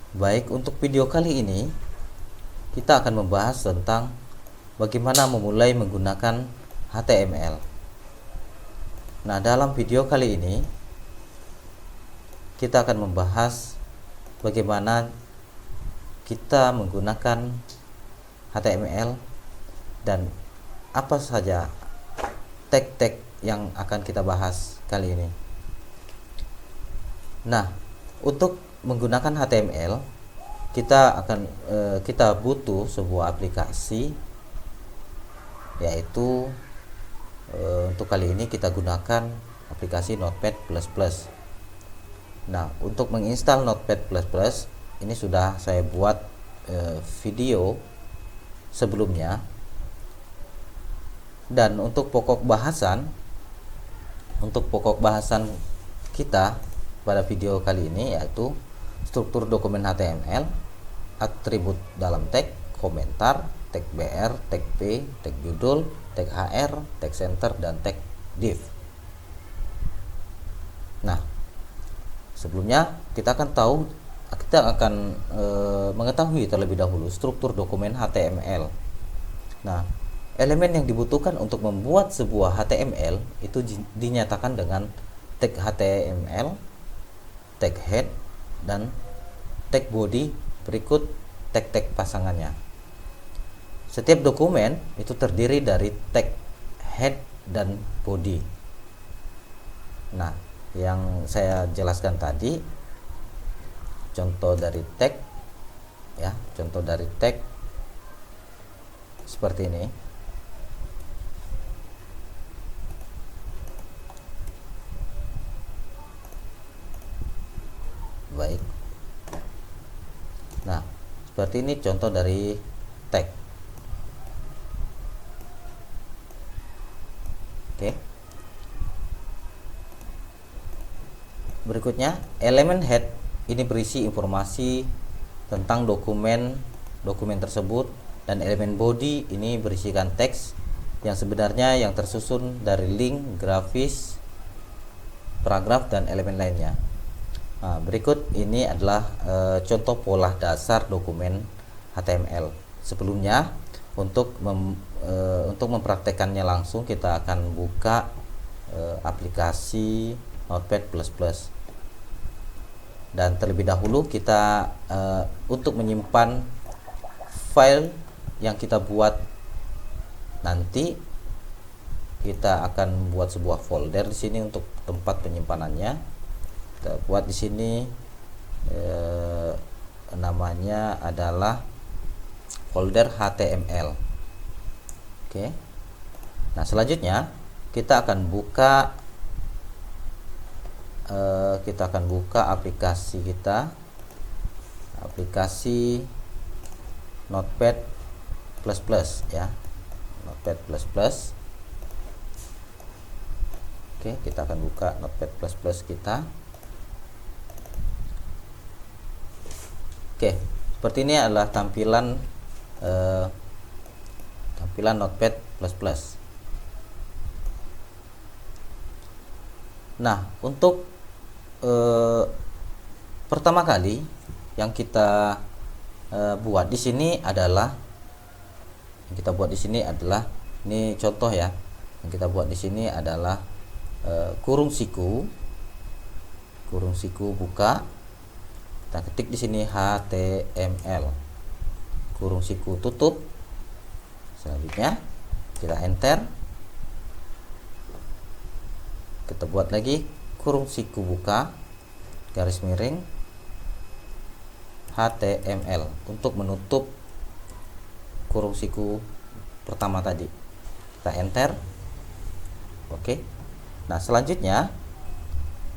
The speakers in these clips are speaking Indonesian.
Baik, untuk video kali ini kita akan membahas tentang bagaimana memulai menggunakan HTML. Nah, dalam video kali ini kita akan membahas bagaimana kita menggunakan HTML dan apa saja tag-tag yang akan kita bahas kali ini. Nah, untuk menggunakan HTML kita butuh sebuah aplikasi, yaitu untuk kali ini kita gunakan aplikasi Notepad++. Nah, untuk menginstal Notepad++, ini sudah saya buat video sebelumnya. Dan untuk pokok bahasan kita pada video kali ini yaitu struktur dokumen HTML, atribut dalam tag, komentar, tag BR, tag P, tag judul, tag HR, tag center, dan tag div. Nah, sebelumnya kita akan mengetahui terlebih dahulu struktur dokumen HTML. Nah, elemen yang dibutuhkan untuk membuat sebuah HTML itu dinyatakan dengan tag HTML, tag head, dan tag body berikut tag-tag pasangannya. Setiap dokumen itu terdiri dari tag head dan body. Nah, yang saya jelaskan tadi contoh dari tag seperti ini. Baik. Nah, seperti ini contoh dari tag. Oke. Berikutnya, elemen head ini berisi informasi tentang dokumen tersebut, dan elemen body ini berisikan teks yang sebenarnya yang tersusun dari link, grafis, paragraf, dan elemen lainnya. Nah, berikut ini adalah contoh pola dasar dokumen HTML. Sebelumnya, untuk mempraktekannya langsung, kita akan buka aplikasi Notepad++. Dan terlebih dahulu kita untuk menyimpan file yang kita buat nanti, kita akan buat sebuah folder di sini untuk tempat penyimpanannya. Kita buat di sini namanya adalah folder HTML. Oke. Nah, selanjutnya kita akan buka aplikasi kita, aplikasi Notepad++ ya, Notepad++. Oke, kita akan buka Notepad++ kita. Oke, seperti ini adalah tampilan Notepad++. Nah, untuk pertama kali yang kita buat di sini adalah ini contoh ya. Yang kita buat di sini adalah kurung siku buka. Kita ketik di sini HTML, kurung siku tutup. Selanjutnya kita enter. Kita buat lagi kurung siku buka, garis miring, HTML untuk menutup kurung siku pertama tadi. Kita enter. Oke. Nah, selanjutnya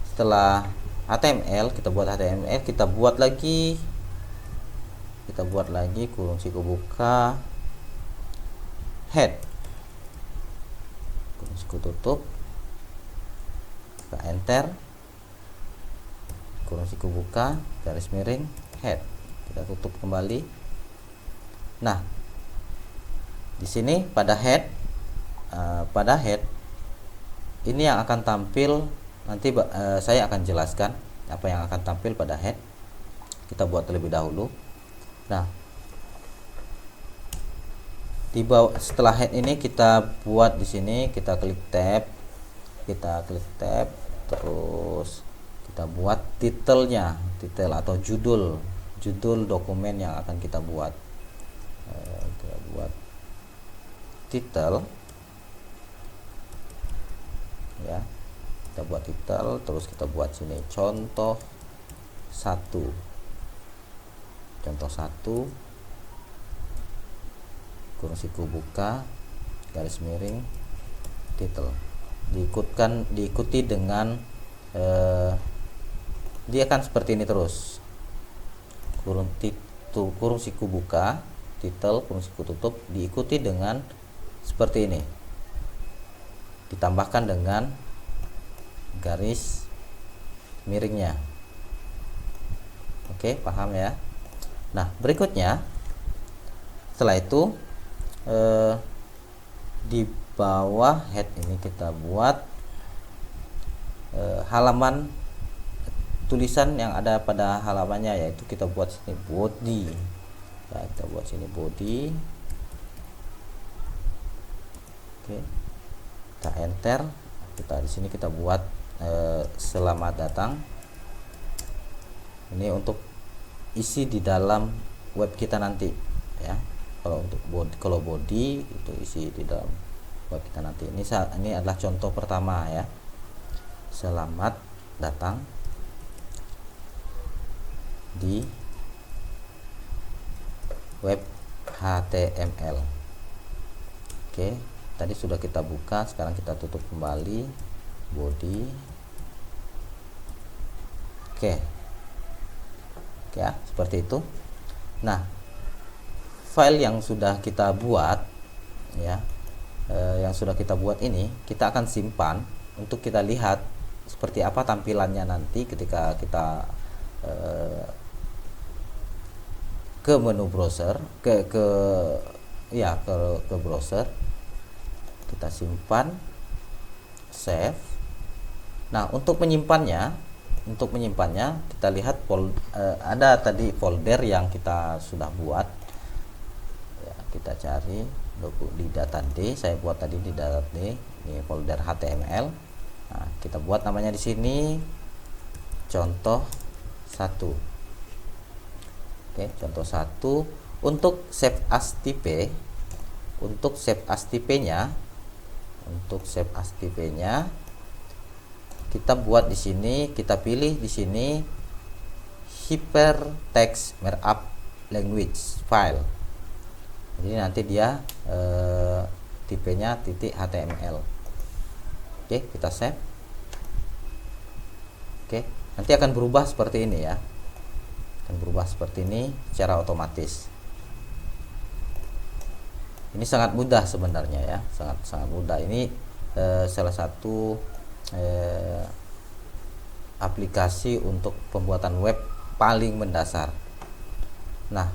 setelah HTML, kita buat lagi kurung siku buka, head, kurung siku tutup. Kita enter, kurung siku buka, garis miring, head. Kita tutup kembali. Nah, di sini pada head ini yang akan tampil nanti, saya akan jelaskan apa yang akan tampil pada head. kita buat terlebih dahulu. Nah, di bawah setelah head ini kita buat di sini, kita klik tab, terus kita buat title atau judul dokumen yang akan kita buat. Kita buat title, ya, kita buat title, terus kita buat sini contoh 1, kurung siku buka, garis miring, title. Diikuti dengan dia akan seperti ini terus, kurung siku buka, title, kurung siku tutup, diikuti dengan seperti ini, ditambahkan dengan garis miringnya. Oke, paham ya? Nah, berikutnya setelah itu di bawah head ini kita buat halaman tulisan yang ada pada halamannya, yaitu kita buat sini body. Ya, kita buat sini body. Oke, kita enter. Kita di sini kita buat selamat datang. Ini untuk isi di dalam web kita nanti, ya. Kalau body itu isi di dalam web kita nanti. Ini adalah contoh pertama, ya. Selamat datang di web HTML. Oke, tadi sudah kita buka, sekarang kita tutup kembali body. Oke, ya, seperti itu. Nah, file yang sudah kita buat, ya, yang sudah kita buat ini kita akan simpan untuk kita lihat seperti apa tampilannya nanti ketika kita ke menu browser, ke browser. Kita simpan, save. Nah, untuk menyimpannya kita lihat ada tadi folder yang kita sudah buat, ya. Kita cari di data D, saya buat tadi di data D, ini folder HTML. Nah, kita buat namanya di sini contoh 1. Oke, contoh 1. Untuk save as tipe, kita buat di sini, kita pilih di sini hypertext markup language file. Jadi nanti dia tipenya .html. Oke, kita save. Oke, nanti akan berubah seperti ini, ya. Akan berubah seperti ini secara otomatis. Ini sangat mudah sebenarnya, ya, sangat mudah. Ini salah satu aplikasi untuk pembuatan web paling mendasar. Nah,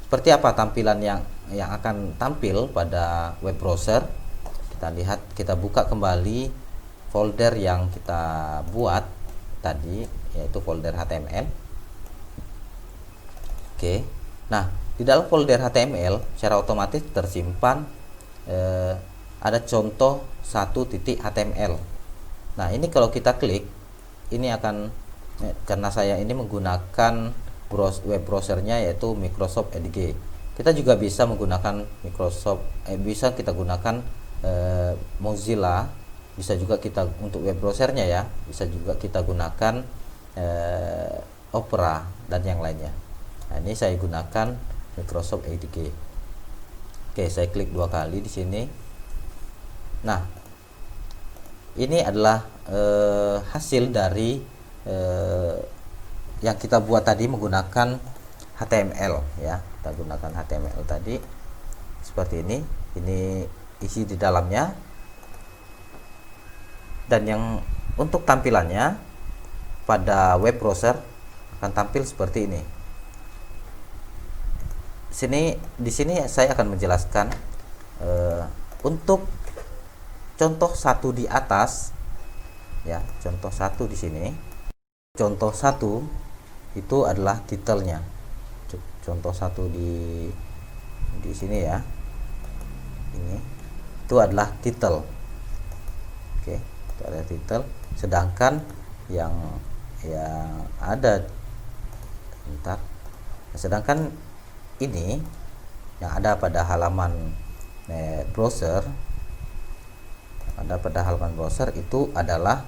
seperti apa tampilan yang akan tampil pada web browser? Kita lihat, kita buka kembali folder yang kita buat tadi, yaitu folder HTML. Oke, nah, di dalam folder HTML secara otomatis tersimpan ada contoh 1.html. Nah, ini kalau kita klik, ini akan karena saya ini menggunakan web browsernya yaitu Microsoft Edge. Kita juga bisa menggunakan bisa kita gunakan Mozilla, bisa juga kita untuk web browsernya, ya, bisa juga kita gunakan Opera dan yang lainnya. Nah, ini saya gunakan Microsoft Edge. Oke, saya klik 2 kali di sini. Nah, ini adalah hasil dari yang kita buat tadi menggunakan HTML, ya. Kita gunakan HTML tadi seperti ini. Ini isi di dalamnya. Dan yang untuk tampilannya pada web browser akan tampil seperti ini. Di sini saya akan menjelaskan untuk contoh 1 di atas, ya, contoh 1 di sini. Contoh 1 itu adalah titelnya. Contoh satu di sini ya, ini itu adalah titel. Oke, itu ada titel. Sedangkan yang ada, bentar, sedangkan ini yang ada pada halaman browser, itu adalah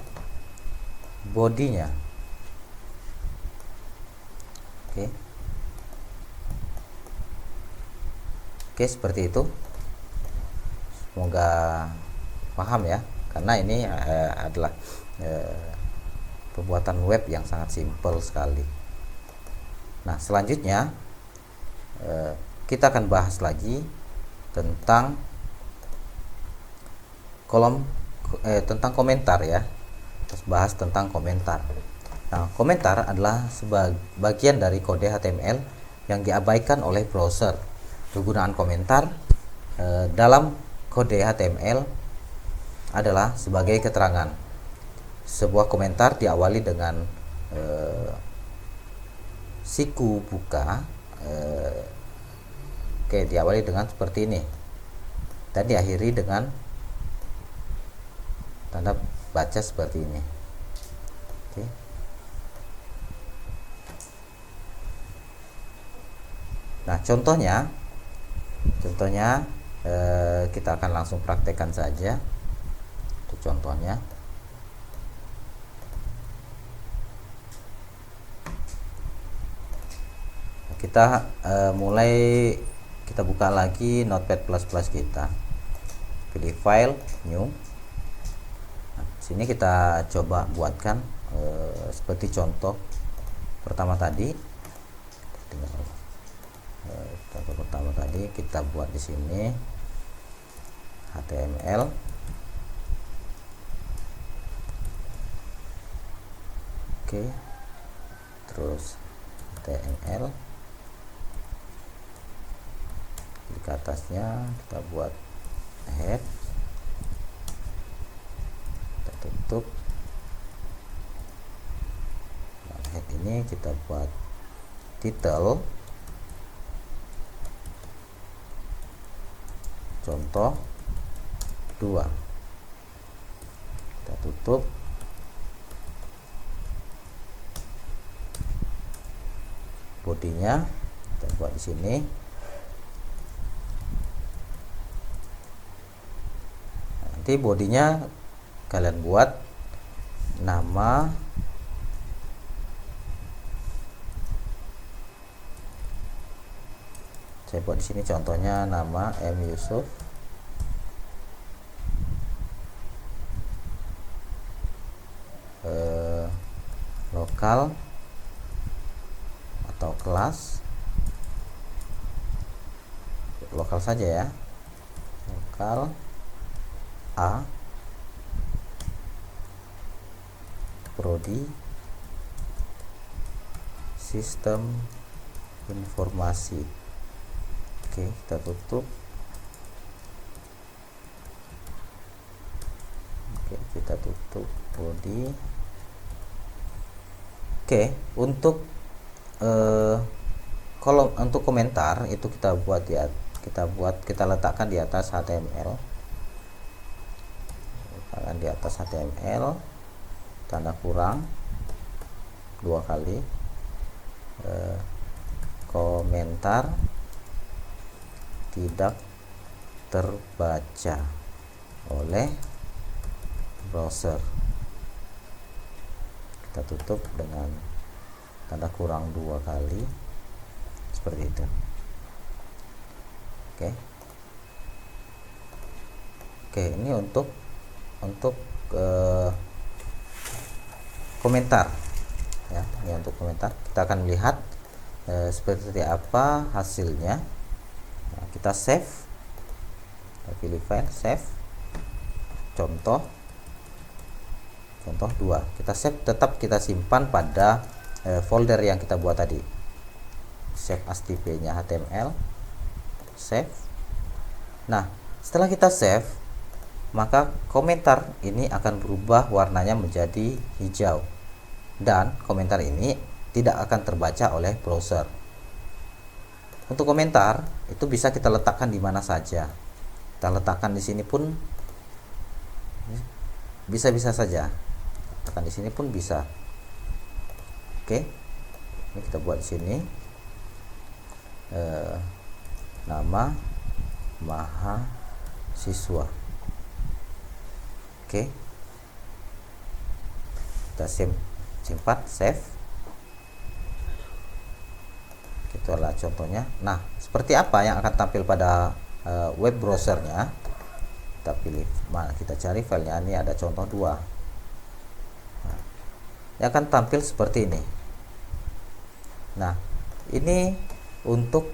bodinya. Oke, seperti itu. Semoga paham ya, karena ini adalah pembuatan web yang sangat simpel sekali. Nah, selanjutnya kita akan bahas lagi tentang tentang komentar ya. Terus bahas tentang komentar. Nah, komentar adalah bagian dari kode HTML yang diabaikan oleh browser. Kegunaan komentar dalam kode HTML adalah sebagai keterangan. Sebuah komentar diawali dengan siku buka, diawali dengan seperti ini dan diakhiri dengan tanda baca seperti ini. Nah, contohnya kita akan langsung praktekkan saja. Itu contohnya. Kita kita buka lagi Notepad++ kita. Pilih file, new. Nah, sini kita coba buatkan seperti contoh pertama tadi. Contoh pertama tadi kita buat di sini HTML. Oke. Terus HTML. Di atasnya kita buat head. Kita tutup. Nah, head ini kita buat title. Contoh 2. Kita tutup. Bodinya kita buat di sini. Nanti bodinya kalian buat nama saya buat di sini contohnya nama M Yusuf. Lokal atau kelas, lokal saja ya, lokal A, prodi, sistem informasi. Oke, kita tutup. Oke, kita tutup body. Oke, untuk kolom untuk komentar itu kita letakkan di atas HTML. Letakkan di atas HTML, tanda kurang 2 kali, komentar tidak terbaca oleh browser. Kita tutup dengan tanda kurang 2 kali seperti itu. Oke, ini untuk komentar ya. Ini untuk komentar. Kita akan lihat seperti apa hasilnya. Nah, kita save, kita pilih file, save, contoh 2. Kita save, tetap kita simpan pada folder yang kita buat tadi. Save as tp nya HTML, save. Nah, setelah kita save, maka komentar ini akan berubah warnanya menjadi hijau dan komentar ini tidak akan terbaca oleh browser. Untuk komentar itu bisa kita letakkan di mana saja. Kita letakkan di sini pun bisa saja. Letakkan di sini pun bisa. Oke, ini kita buat di sini nama mahasiswa. Oke, kita simpan, save. Itu adalah contohnya. Nah, seperti apa yang akan tampil pada web browsernya? Kita pilih mana, kita cari filenya. Ini ada contoh 2. Nah, yang akan tampil seperti ini. Nah, ini untuk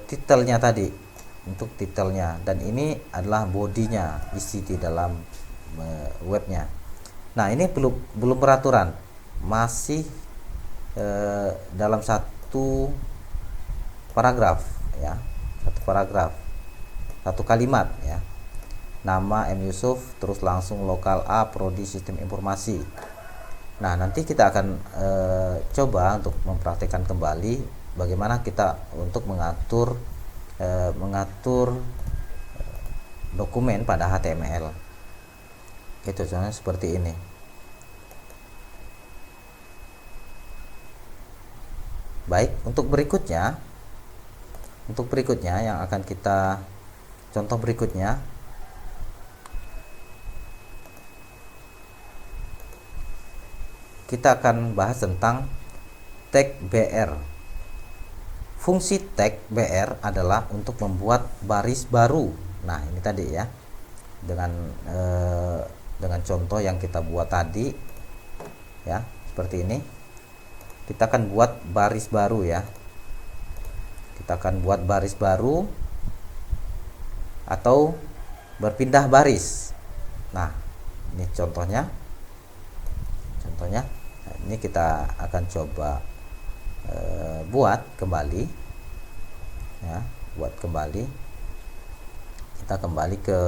titelnya tadi, untuk titelnya, dan ini adalah bodinya, isi di dalam webnya. Nah, ini belum peraturan, masih dalam satu paragraf ya, satu kalimat ya. Nama M Yusuf, terus langsung lokal A, prodi sistem informasi. Nah, nanti kita akan coba untuk mempraktikkan kembali bagaimana kita untuk mengatur dokumen pada HTML. Itu contohnya seperti ini. Baik, untuk berikutnya yang akan kita contoh berikutnya, kita akan bahas tentang tag BR. Fungsi tag BR adalah untuk membuat baris baru. Nah, ini tadi ya, dengan contoh yang kita buat tadi ya, seperti ini. Kita akan buat baris baru ya. Kita akan buat baris baru atau berpindah baris. Nah, ini contohnya. Nah, ini kita akan coba buat kembali ya, kita kembali ke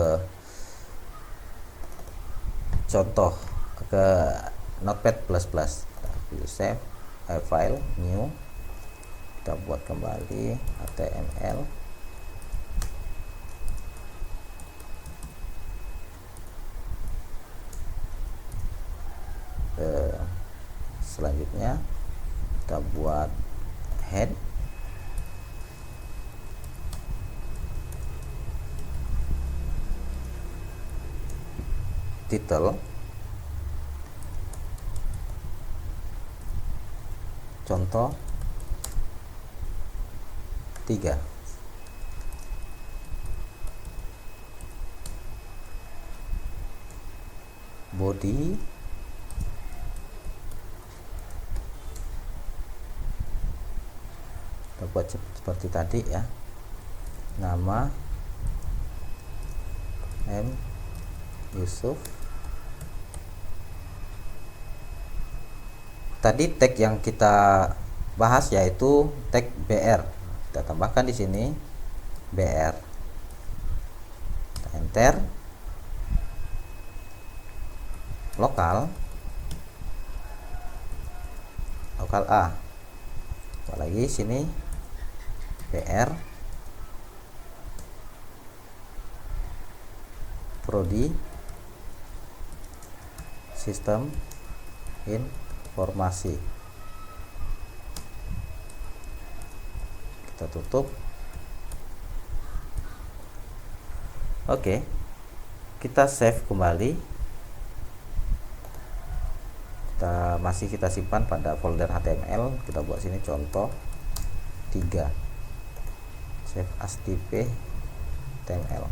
contoh, ke Notepad++. Kita pilih save, file, new, kita buat kembali HTML. Selanjutnya kita buat head, title, contoh 3, body, kita buat seperti tadi ya, nama M Yusuf. Tadi tag yang kita bahas yaitu tag BR. Kita tambahkan di sini BR. Kita enter. Lokal A. Apalagi sini BR, prodi sistem informasi. Kita tutup. Oke, kita save kembali. Kita simpan pada folder HTML. Kita buat sini contoh 3, save as tp HTML.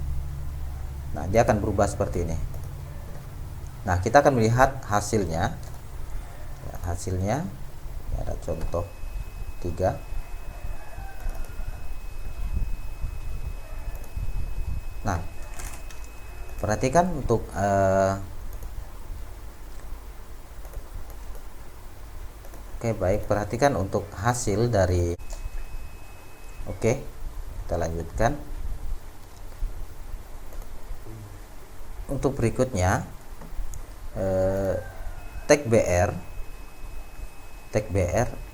Nah, dia akan berubah seperti ini. Nah, kita akan melihat hasilnya. Hasilnya ini ada contoh 3. Nah, perhatikan untuk Oke, baik, perhatikan untuk hasil dari. Oke, kita lanjutkan. Untuk berikutnya tag BR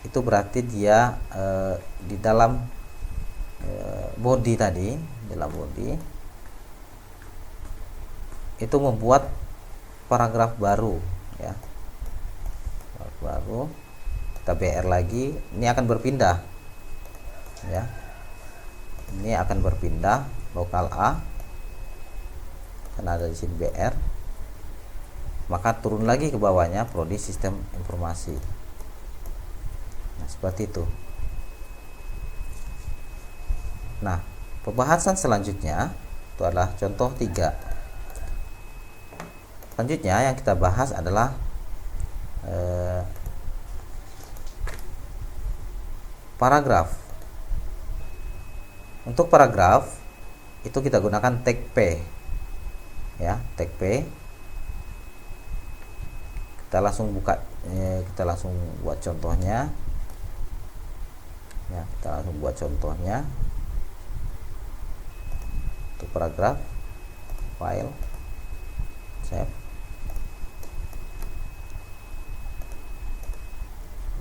itu berarti dia di dalam body tadi, dalam body itu membuat paragraf baru ya. Paragraf baru, kita BR lagi, ini akan berpindah ya. Ini akan berpindah lokal A karena ada di sini BR, maka turun lagi ke bawahnya prodi sistem informasi. Nah, seperti itu. Nah, pembahasan selanjutnya itu adalah contoh 3. Selanjutnya yang kita bahas adalah paragraf. Untuk paragraf itu kita gunakan tag P ya, tag P. Kita langsung buka, kita langsung buat contohnya ya, kita langsung buat contohnya. Untuk paragraf, file, save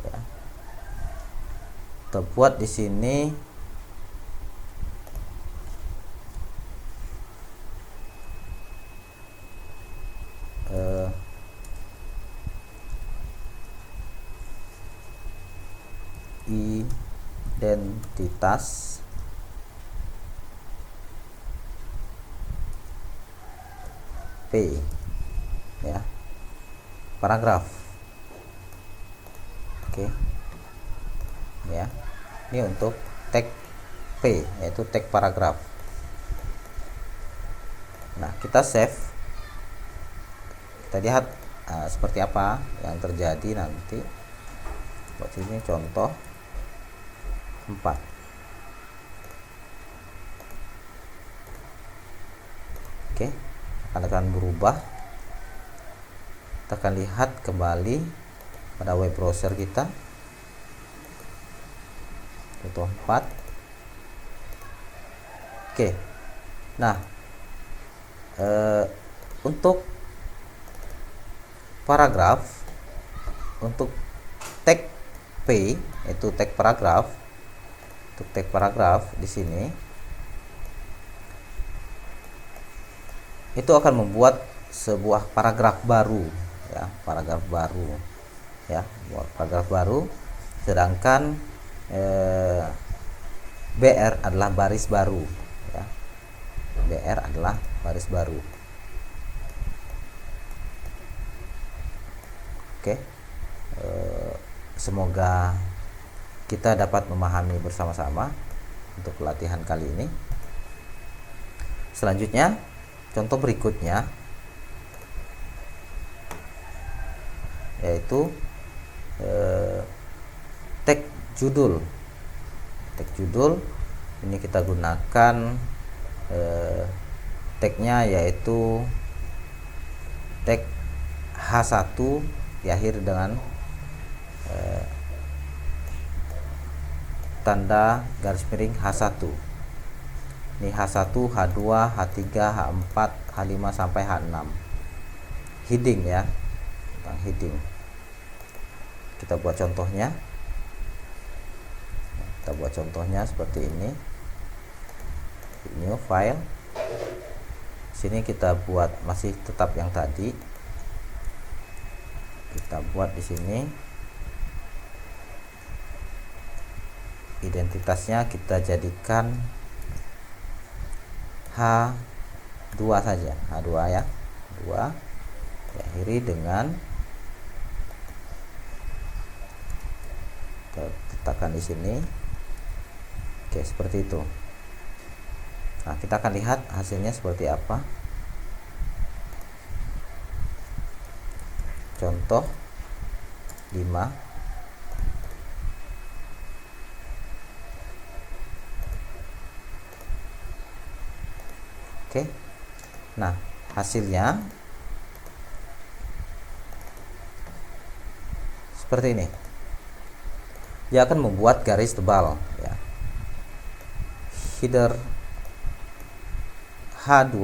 ya. Kita buat di sini identitas P ya, paragraf. Oke ya, ini untuk tag P yaitu tag paragraf. Nah, kita save, kita lihat seperti apa yang terjadi nanti. Buat sini contoh 4. Oke, akan berubah. Kita akan lihat kembali pada web browser kita. Contoh 4. Oke. Nah, untuk paragraf, untuk tag P yaitu tag paragraf, untuk tag paragraf di sini itu akan membuat sebuah paragraf baru ya, paragraf baru ya, buat paragraf baru. Sedangkan BR adalah baris baru ya, BR adalah baris baru. Oke, semoga kita dapat memahami bersama-sama untuk pelatihan kali ini. Selanjutnya, contoh berikutnya yaitu tag judul. Tag judul ini kita gunakan tagnya yaitu tag H1 diakhiri dengan tanda garis miring H1. Ini H1, H2, H3, H4, H5 sampai H6. Heading ya, tentang heading. Kita buat contohnya. Kita buat contohnya seperti ini. New file. Sini kita buat masih tetap yang tadi. Kita buat di sini. Identitasnya kita jadikan H2 saja, H2 ya, 2 diakhiri dengan, kita letakkan di sini. Oke, seperti itu. Nah, kita akan lihat hasilnya seperti apa. Contoh 5. Oke. Nah, hasilnya seperti ini. Dia akan membuat garis tebal ya. Header H2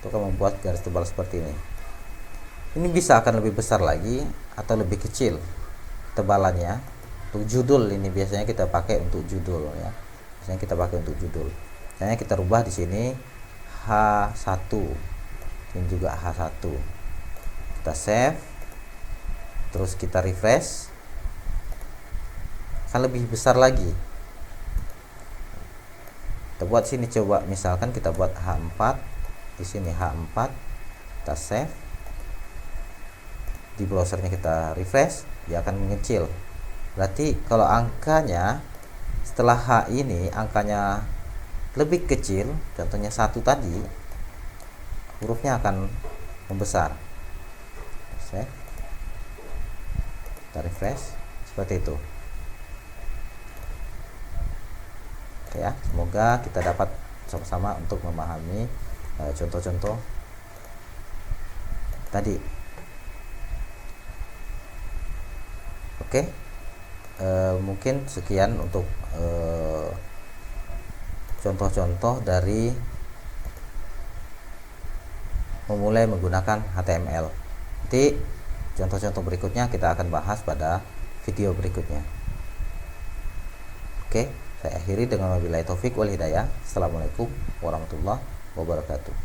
itu akan membuat garis tebal seperti ini. Ini bisa akan lebih besar lagi atau lebih kecil tebalannya Untuk judul ini biasanya kita pakai untuk judul ya. Biasanya kita pakai untuk judul. Misalnya kita rubah di sini H1. Ini juga H1. Kita save. Terus kita refresh. Akan lebih besar lagi. Kita buat sini coba, misalkan kita buat H4. Di sini H4. Kita save. Di browsernya kita refresh, dia akan mengecil. Berarti kalau angkanya setelah H ini angkanya lebih kecil, contohnya 1 tadi, hurufnya akan membesar. Save. Kita refresh seperti itu. Oke ya, semoga kita dapat sama-sama untuk memahami contoh-contoh tadi. Oke, mungkin sekian untuk contoh-contoh dari memulai menggunakan HTML. Nanti contoh-contoh berikutnya kita akan bahas pada video berikutnya. Oke, saya akhiri dengan wabillahi taufik wal hidayah. Assalamualaikum warahmatullahi wabarakatuh.